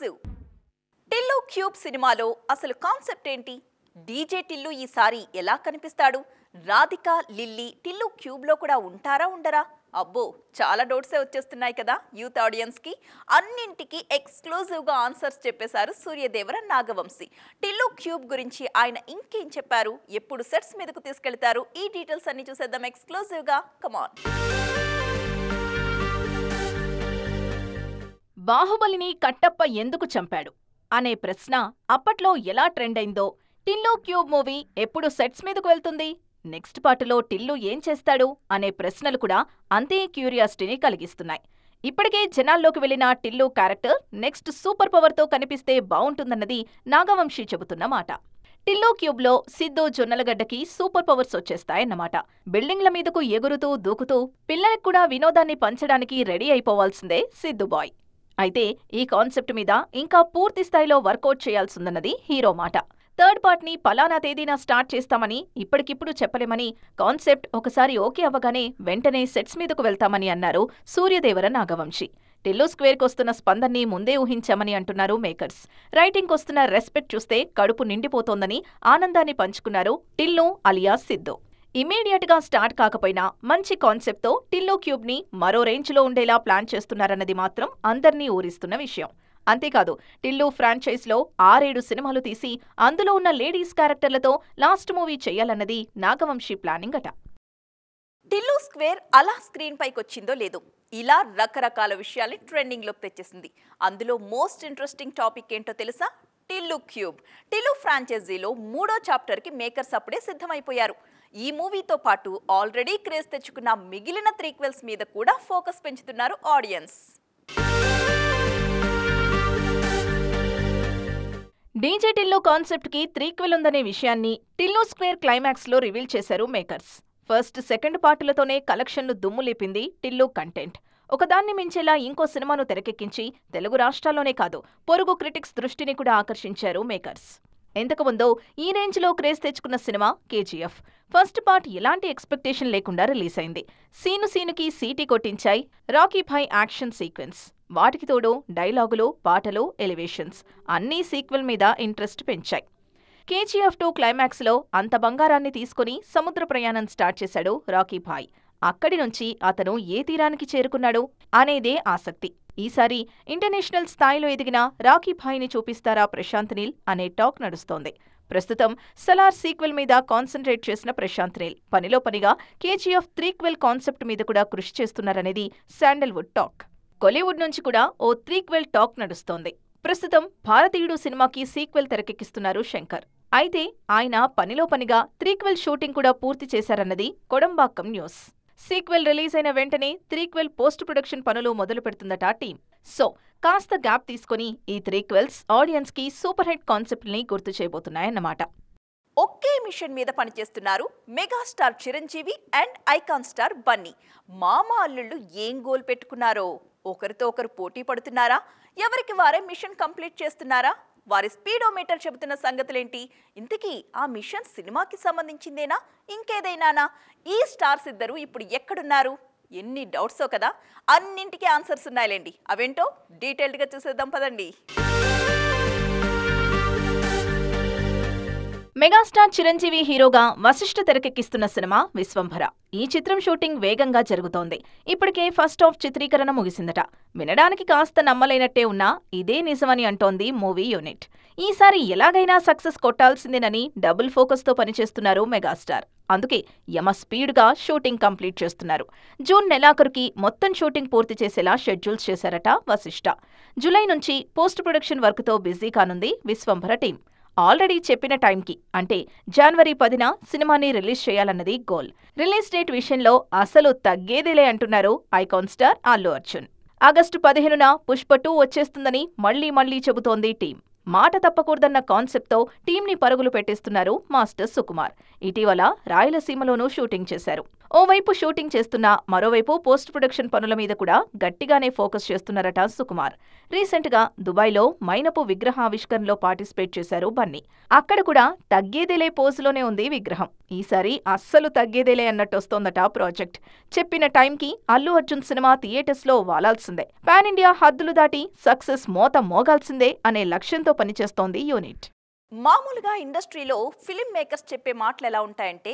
Exclusive. Tillu cube సినిమాలో అసలు concept ఏంటి? డీజే టిల్లు ఈసారి ఎలా కనిపిస్తాడు? రాధిక, లిల్లీ టిల్లు క్యూబ్ లో కూడా ఉంటారా ఉండరా? అబ్బో, చాలా డౌట్సే వచ్చేస్తున్నాయి కదా యూత్ ఆడియన్స్ కి. అన్నింటికి ఎక్స్క్లూజివ్ గా ఆన్సర్స్ చెప్పేశారు సూర్యదేవర నాగవంశి. టిల్లు క్యూబ్ గురించి ఆయన ఇంకేం చెప్పారు, ఎప్పుడు సెట్స్ మీదకు తీసుకెళ్తారు, ఈ డీటెయిల్స్ అన్ని చూసేద్దాం ఎక్స్క్లూజివ్ గా. కమాన్. బాహుబలిని కట్టప్ప ఎందుకు చంపాడు అనే ప్రశ్న అప్పట్లో ఎలా ట్రెండ్ అయిందో, టిల్లు క్యూబ్ మూవీ ఎప్పుడు సెట్స్ మీదకు వెళ్తుంది, నెక్స్ట్ పార్టులో టిల్లు ఏం చేస్తాడు అనే ప్రశ్నలు కూడా అంతే క్యూరియాసిటీని కలిగిస్తున్నాయి. ఇప్పటికే జనాల్లోకి వెళ్లిన టిల్లు క్యారెక్టర్ నెక్స్ట్ సూపర్ పవర్తో కనిపిస్తే బావుంటుందన్నది నాగవంశి చెబుతున్న మాట. టిల్లు క్యూబ్లో సిద్ధు జొన్నలగడ్డకి సూపర్ పవర్స్ వచ్చేస్తాయన్నమాట. బిల్డింగ్ల మీదకు ఎగురుతూ దూకుతూ పిల్లలకు కూడా వినోదాన్ని పంచడానికి రెడీ అయిపోవాల్సిందే సిద్ధు బాయ్. అయితే ఈ కాన్సెప్ట్ మీద ఇంకా పూర్తి స్థాయిలో వర్కౌట్ చేయాల్సిందన్నది హీరో మాట. థర్డ్ పార్ట్ని పలానా తేదీన స్టార్ట్ చేస్తామని ఇప్పటికిప్పుడు చెప్పలేమని, కాన్సెప్ట్ ఒకసారి ఓకే అవ్వగానే వెంటనే సెట్స్ మీదకు వెళ్తామని అన్నారు సూర్యదేవర నాగవంశి. టిల్లు స్క్వేర్కొస్తున్న స్పందన్ని ముందే ఊహించామని అంటున్నారు మేకర్స్. రైటింగ్కొస్తున్న రెస్పెక్ట్ చూస్తే కడుపు నిండిపోతోందని ఆనందాన్ని పంచుకున్నారు టిల్లు అలియాస్ సిద్ధు. ఇమీడియట్ గా స్టార్ట్ కాకపోయినా మంచి కాన్సెప్ట్తో టిల్లు క్యూబ్ ని మరో రేంజ్ లో ఉండేలా ప్లాన్ చేస్తున్నారన్నది మాత్రం అందర్నీ ఊరిస్తున్న విషయం. అంతేకాదు, టిల్లు ఫ్రాంచైజ్ లో 6-7 సినిమాలు తీసి అందులో ఉన్న లేడీస్ క్యారెక్టర్లతో లాస్ట్ మూవీ చేయాలన్నది నాగవంశి ప్లానింగ్ అట. టిల్లు స్క్వేర్ అలా స్క్రీన్ పైకొచ్చిందో లేదో, ఇలా రకరకాల విషయాల్ని ట్రెండింగ్ లోకి తెచ్చేసింది. అందులో మోస్ట్ ఇంట్రెస్టింగ్ టాపిక్ ఏంటో తెలుసా? టిల్లు క్యూబ్. టిల్లు ఫ్రాంచైజీలో 3వ చాప్టర్ కి మేకర్స్ అప్పుడే సిద్ధమైపోయారు. ఈ మూవీతో పాటు ఆల్రెడీ క్రేజ్ తెచ్చుకున్న మిగిలిన త్రీక్వెల్స్ మీద కూడా ఫోకస్ పెంచుతున్నారు ఆడియన్స్. డీజే టిల్లు కాన్సెప్ట్ కి త్రీక్వెల్ ఉందనే విషయాన్ని టిల్లు స్క్వేర్ క్లైమాక్స్ లో రివీల్ చేశారు మేకర్స్. ఫస్ట్, సెకండ్ పార్టులతోనే కలెక్షన్లు దుమ్ము లేపింది టిల్లు కంటెంట్. ఒకదాన్ని మించేలా ఇంకో సినిమాను తెరకెక్కించి తెలుగు రాష్ట్రాల్లోనే కాదు, పొరుగు క్రిటిక్స్ దృష్టిని కూడా ఆకర్షించారు మేకర్స్. ఇంతకుముందు ఈ రేంజ్ లో క్రేజ్ తెచ్చుకున్న సినిమా కేజీఎఫ్. ఫస్ట్ పార్ట్ ఎలాంటి ఎక్స్పెక్టేషన్ లేకుండా రిలీజ్ అయింది. సీనుకి సీటీ కొట్టించాయి రాకీ భాయ్ యాక్షన్ సీక్వెన్స్. వాటికి తోడు డైలాగులు, పాటలు, ఎలివేషన్స్ అన్నీ సీక్వెల్ మీద ఇంట్రెస్ట్ పెంచాయి. కేజీఎఫ్ 2 క్లైమాక్స్ లో అంత బంగారాన్ని తీసుకుని సముద్ర ప్రయాణం స్టార్ట్ చేశాడు రాకీ భాయ్. అక్కడి నుంచి అతను ఏ తీరానికి చేరుకున్నాడు అనేదే ఆసక్తి. ఈసారి ఇంటర్నేషనల్ స్థాయిలో ఎదిగిన రాకీ భాయ్ని చూపిస్తారా ప్రశాంత్ నీల్ అనే టాక్ నడుస్తోంది. ప్రస్తుతం సలార్ సీక్వెల్ మీద కాన్సంట్రేట్ చేసిన ప్రశాంత్ నీల్ పనిలో పనిగా కేజీఎఫ్ త్రీక్వెల్ కాన్సెప్ట్ మీద కూడా కృషి చేస్తున్నారనేది శాండల్వుడ్ టాక్. కోలీవుడ్ నుంచి కూడా ఓ త్రీక్వెల్ టాక్ నడుస్తోంది. ప్రస్తుతం భారతీయుడు సినిమాకి సీక్వెల్ తెరకెక్కిస్తున్నారు శంకర్. అయితే ఆయన పనిలో పనిగా త్రీక్వెల్ షూటింగ్ కూడా పూర్తి చేశారన్నది కొడంబాక్కం న్యూస్. సీక్వెల్ రిలీజ్ అయిన వెంటనే త్రీక్వెల్ పోస్ట్ ప్రొడక్షన్ పనులు మొదలు పెడుతుందట టీం. సో కాస్త గ్యాప్ తీసుకుని ఈ త్రీక్వెల్స్ ఆడియన్స్ కి సూపర్ హిట్ కాన్సెప్ట్ ని గుర్తు చేయబోతున్నాయన్నమాట. ఒకే మిషన్ మీద పనిచేస్తున్నారు megastar Chiranjeevi and icon star Bunny. మామ అల్లుళ్ళు ఏం గోల్ పెట్టుకున్నారో, ఒకరితో ఒకరు పోటీ పడుతున్నారా, ఎవరికి వారే మిషన్ కంప్లీట్ చేస్తున్నారా, వారి స్పీడోమీటర్ చెబుతున్న సంగతులేంటి? ఇంతకీ ఆ మిషన్ సినిమాకి సంబంధించిందేనా, ఇంకేదైనానా? ఈ స్టార్స్ ఇద్దరు ఇప్పుడు ఎక్కడున్నారు? ఎన్ని డౌట్సో కదా. అన్నింటికీ ఆన్సర్స్ ఉన్నాయిలేండి. అవేంటో డీటెయిల్డ్గా చూసేద్దాం పదండి. మెగాస్టార్ చిరంజీవి హీరోగా వశిష్ఠ తెరకెక్కిస్తున్న సినిమా విశ్వంభర. ఈ చిత్రం షూటింగ్ వేగంగా జరుగుతోంది. ఇప్పటికే ఫస్ట్ హాఫ్ చిత్రీకరణ ముగిసిందట. వినడానికి కాస్త నమ్మలేనట్టే ఉన్నా ఇదే నిజమని అంటోంది మూవీ యూనిట్. ఈసారి ఎలాగైనా సక్సెస్ కొట్టాల్సిందేనని డబుల్ ఫోకస్తో పనిచేస్తున్నారు మెగాస్టార్. అందుకే యమ స్పీడ్గా షూటింగ్ కంప్లీట్ చేస్తున్నారు. జూన్ నెలాఖరుకి మొత్తం షూటింగ్ పూర్తి చేసేలా షెడ్యూల్స్ చేశారట వశిష్ఠ. జూలై నుంచి పోస్ట్ ప్రొడక్షన్ వర్క్తో బిజీ కానుంది విశ్వంభర టీం. ఆల్రెడీ చెప్పిన టైంకి అంటే జనవరి 10న సినిమాని రిలీజ్ చేయాలన్నది గోల్. రిలీజ్ డేట్ విషయంలో అసలు తగ్గేదేలే అంటున్నారు icon star Allu Arjun. August 15న పుష్ప 2 వచ్చేస్తుందని మళ్లీ చెబుతోంది టీం. మాట తప్పకూడదన్న కాన్సెప్ట్తో టీంని పరుగులు పెట్టిస్తున్నారు మాస్టర్ సుకుమార్. ఇటీవల రాయలసీమలోనూ షూటింగ్ చేశారు. ఓవైపు షూటింగ్ చేస్తున్నా మరోవైపు పోస్ట్ ప్రొడక్షన్ పనుల మీద కూడా గట్టిగానే ఫోకస్ చేస్తున్నారట సుకుమార్. రీసెంట్గా దుబాయ్లో మైనపు విగ్రహావిష్కరణలో పార్టిసిపేట్ చేశారు బన్నీ. అక్కడ కూడా తగ్గేదేలే పోజులోనే ఉంది విగ్రహం. ఈసారి అస్సలు తగ్గేదేలే అన్నట్టొస్తోందట ప్రాజెక్ట్. చెప్పిన టైంకి అల్లు అర్జున్ సినిమా థియేటర్స్లో వాలాల్సిందే, పాన్ ఇండియా హద్దులు దాటి సక్సెస్ మోత మోగాల్సిందే అనే లక్ష్యంతో పనిచేస్తోంది యూనిట్. మామూలుగా ఇండస్ట్రీలో ఫిలిం మేకర్స్ చెప్పే మాటలు ఎలా ఉంటాయంటే,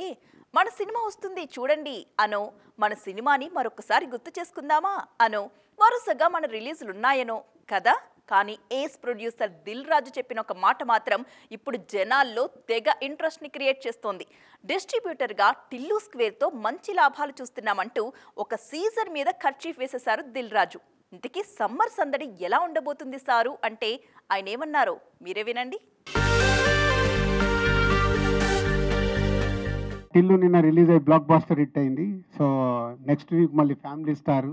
మన సినిమా వస్తుంది చూడండి అనో, మన సినిమాని మరొకసారి గుర్తు చేసుకుందామా అనో, వరుసగా మన రిలీజులున్నాయనో కదా. కానీ ఏస్ ప్రొడ్యూసర్ దిల్ రాజు చెప్పిన ఒక మాట మాత్రం ఇప్పుడు జనాల్లో తెగ ఇంట్రెస్ట్ని క్రియేట్ చేస్తోంది. డిస్ట్రిబ్యూటర్గా టిల్లు స్క్వేర్తో మంచి లాభాలు చూస్తున్నామంటూ ఒక సీజర్ మీద ఖర్చీఫ్ వేసేశారు దిల్ రాజు. ఇంతకీ సమ్మర్ సందడి ఎలా ఉండబోతుంది సారు అంటే ఆయన ఏమన్నారో మీరే వినండి. టిల్లు నిన్న రిలీజ్ అయ్యి బ్లాక్ బాస్టర్ హిట్ అయింది. సో నెక్స్ట్ వీక్ మళ్ళీ ఫ్యామిలీ స్టార్,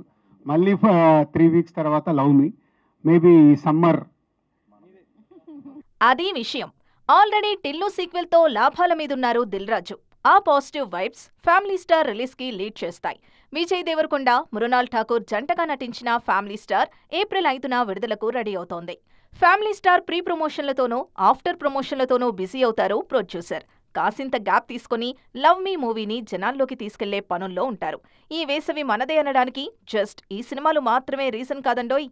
మళ్ళీ 3 వీక్స్ తర్వాత లవ్ మీ, మేబీ సమ్మర్. అది విషయం. ఆల్రెడీ టిల్లు సీక్వెల్తో లాభాల మీదున్నారు దిల్ రాజు. ఆ పాజిటివ్ వైబ్స్ ఫ్యామిలీ స్టార్ రిలీజ్కి లీడ్ చేస్తాయి. విజయ్ దేవరకొండ, మృణాల్ ఠాకూర్ జంటగా నటించిన ఫ్యామిలీ స్టార్ ఏప్రిల్ 5న విడుదలకు రెడీ అవుతోంది. ఫ్యామిలీ స్టార్ ప్రీ ప్రమోషన్లతోనూ ఆఫ్టర్ ప్రమోషన్లతోనూ బిజీ అవుతారు ప్రొడ్యూసర్. కాసింత గ్యాప్ తీసుకుని లవ్ మీ మూవీని జనాల్లోకి తీసుకెళ్లే పనుల్లో ఉంటారు. ఈ వేసవి మనదే అనడానికి జస్ట్ ఈ సినిమాలు మాత్రమే రీజన్ కాదండోయ్.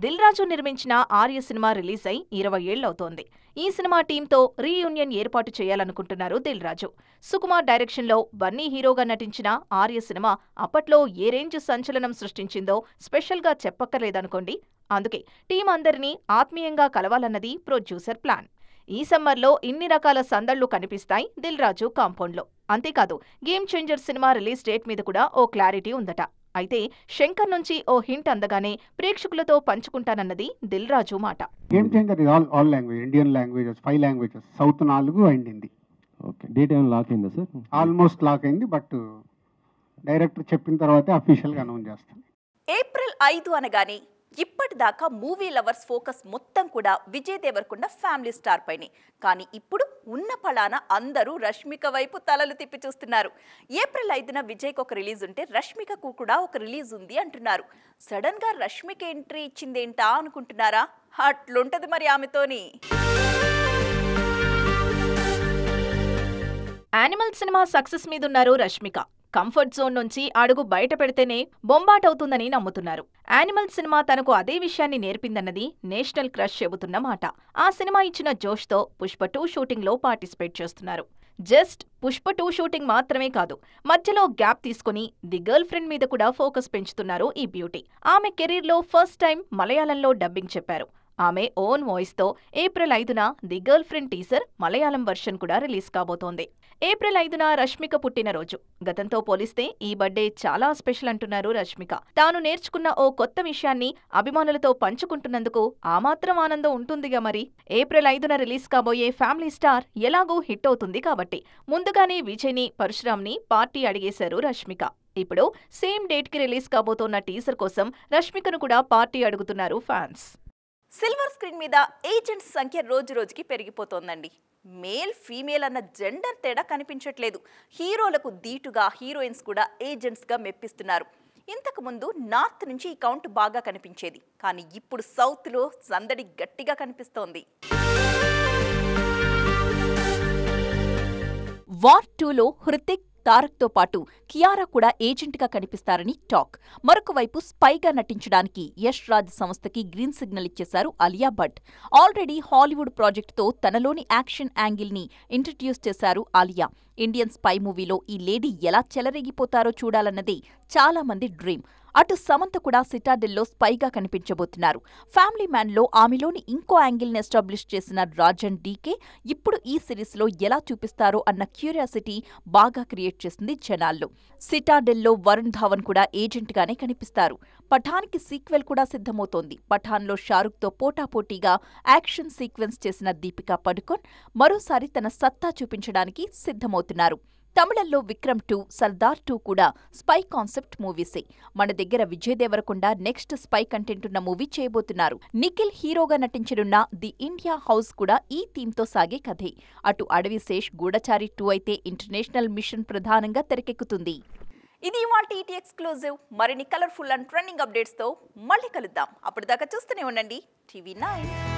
దిల్ రాజు నిర్మించిన ఆర్య సినిమా రిలీజ్ అయి 20 ఏళ్లవుతోంది. ఈ సినిమా టీంతో రీయూనియన్ ఏర్పాటు చేయాలనుకుంటున్నారు దిల్ రాజు. సుకుమార్ డైరెక్షన్లో బన్నీ హీరోగా నటించిన ఆర్య సినిమా అప్పట్లో ఏ రేంజ్ సంచలనం సృష్టించిందో స్పెషల్గా చెప్పక్కర్లేదనుకోండి. అందుకే టీం అందరినీ ఆత్మీయంగా కలవాలన్నది ప్రొడ్యూసర్ ప్లాన్. ఈ సమ్మర్లో ఇన్ని రకాల సందళ్లు కనిపిస్తాయి దిల్ రాజు కాంపౌండ్లో. అంతేకాదు, game changer cinema release date మీద కూడా ఓ క్లారిటీ ఉందట. అయితే శంకర్ నుంచి ఓ హింట్ అందగానే ప్రేక్షకులతో పంచుకుంటానన్నది దిల్ రాజు మాట. Game changer all language, Indian languages, 5 languages, south 4 and Hindi. Okay, date ఏమైనా లాక్ అయిందా సార్? ఆల్మోస్ట్ లాక్ అయింది, బట్ డైరెక్టర్ చెప్పిన తర్వాతే అఫీషియల్గా అనౌన్స్ చేస్తాం. ఏప్రిల్ 5 అనగానే ఇప్పటిదాకా మూవీ లవర్స్ ఫోకస్ మొత్తం కూడా విజయ్ దేవరకొండ ఫ్యామిలీ స్టార్ పైనే. కానీ ఇప్పుడు ఉన్న పళాన అందరూ రష్మిక వైపు తలలు తిప్పి చూస్తున్నారు. ఏప్రిల్ 5న విజయ్కి ఒక రిలీజ్ ఉంటే రష్మికకు కూడా ఒక రిలీజ్ ఉంది అంటున్నారు. సడన్ గా రష్మిక ఎంట్రీ ఇచ్చిందేంటా అనుకుంటున్నారా? అట్లుంటది మరి ఆమెతోని. యానిమల్ సినిమా సక్సెస్ మీదున్నారు రష్మిక. కంఫర్ట్ జోన్ నుంచి అడుగు బయట పెడితేనే బొంబాటవుతుందని నమ్ముతున్నారు. యానిమల్ సినిమా తనకు అదే విషయాన్ని నేర్పిందన్నది నేషనల్ క్రష్ చెబుతున్న మాట. ఆ సినిమా ఇచ్చిన జోష్తో పుష్ప 2 షూటింగ్లో పార్టిసిపేట్ చేస్తున్నారు. జస్ట్ పుష్ప 2 షూటింగ్ మాత్రమే కాదు, మధ్యలో గ్యాప్ తీసుకుని ది గర్ల్ ఫ్రెండ్ మీద కూడా ఫోకస్ పెంచుతున్నారు ఈ బ్యూటీ. ఆమె కెరీర్లో ఫస్ట్ టైం మలయాళంలో డబ్బింగ్ చెప్పారు. ఆమె ఓన్ వాయిస్తో ఏప్రిల్ 5న the girlfriend teaser Malayalam version కూడా రిలీజ్ కాబోతోంది. ఏప్రిల్ 5న రష్మిక పుట్టినరోజు. గతంతో పోలిస్తే ఈ బర్త్డే చాలా స్పెషల్ అంటున్నారు రష్మిక. తాను నేర్చుకున్న ఓ కొత్త విషయాన్ని అభిమానులతో పంచుకుంటున్నందుకు ఆ మాత్రం ఆనందం ఉంటుందిగా మరి. ఏప్రిల్ 5న రిలీజ్ కాబోయే ఫ్యామిలీ స్టార్ ఎలాగూ హిట్ అవుతుంది కాబట్టి ముందుగానే విజయ్ని, పరశురామ్ని పార్టీ అడిగేశారు రష్మిక. ఇప్పుడు సేమ్ డేట్కి రిలీజ్ కాబోతోన్న టీజర్ కోసం రష్మికను కూడా పార్టీ అడుగుతున్నారు ఫ్యాన్స్. సిల్వర్ స్క్రీన్ మీద ఏజెంట్స్ సంఖ్య రోజు రోజుకి పెరిగిపోతోందండి. మేల్ ఫీమేల్ అన్న జెండర్ తేడా కనిపించట్లేదు. హీరోలకు దీటుగా హీరోయిన్స్ కూడా ఏజెంట్స్గా మెప్పిస్తున్నారు. ఇంతకుముందు నార్త్ నుంచి ఈ కౌంట్ బాగా కనిపించేది, కానీ ఇప్పుడు సౌత్లో సందడి గట్టిగా కనిపిస్తోంది. వార్ 2లో హృతిక్, తారక్తో పాటు కియారా కూడా ఏజెంట్గా కనిపిస్తారని టాక్. మరొక వైపు స్పైగా నటించడానికి యష్ రాజ్ సంస్థకి గ్రీన్ సిగ్నల్ ఇచ్చేశారు అలియా భట్. ఆల్రెడీ హాలీవుడ్ ప్రాజెక్టుతో తనలోని యాక్షన్ యాంగిల్ని ఇంట్రడ్యూస్ చేశారు ఆలియా. ఇండియన్ స్పై మూవీలో ఈ లేడీ ఎలా చెలరేగిపోతారో చూడాలన్నదే చాలా మంది డ్రీమ్. అటు సమంత కూడా సిటాడెల్లో స్పైగా కనిపించబోతున్నారు. ఫ్యామిలీ మ్యాన్లో ఆమెలోని ఇంకో యాంగిల్ని ఎస్టాబ్లిష్ చేసిన రాజన్ డీకే ఇప్పుడు ఈ సిరీస్లో ఎలా చూపిస్తారో అన్న క్యూరియాసిటీ బాగా క్రియేట్ చేసింది జనాల్లో. సిటాడెల్లో వరుణ్ ధావన్ కూడా ఏజెంట్గానే కనిపిస్తారు. పఠాన్కి సీక్వెల్ కూడా సిద్ధమవుతోంది. పఠాన్లో షారుఖ్తో పోటాపోటీగా యాక్షన్ సీక్వెన్స్ చేసిన దీపికా పడుకోన్ మరోసారి తన సత్తా చూపించడానికి సిద్ధమవుతున్నారు. తమిళంలో విక్రమ్ 2, సర్దార్ 2 కూడా స్పై కాన్సెప్ట్ మూవీసే. మన దగ్గర Vijay Deverakonda next spy content ఉన్న మూవీ చేయబోతున్నారు. నిఖిల్ హీరోగా నటించనున్న ది ఇండియా హౌస్ కూడా ఈ థీమ్తో సాగే కథే. అటు అడవి శేష్ గూఢచారి 2 అయితే ఇంటర్నేషనల్ మిషన్ ప్రధానంగా తెరకెక్కుతుంది. ఇది ఇవాల్టి ఈటీ ఎక్స్క్లూజివ్. మరిన్ని కలర్ఫుల్ అండ్ ట్రెండింగ్ అప్డేట్స్తో మళ్ళీ కలుద్దాం. అప్పటిదాకా చూస్తూనే ఉండండి టీవీ 9.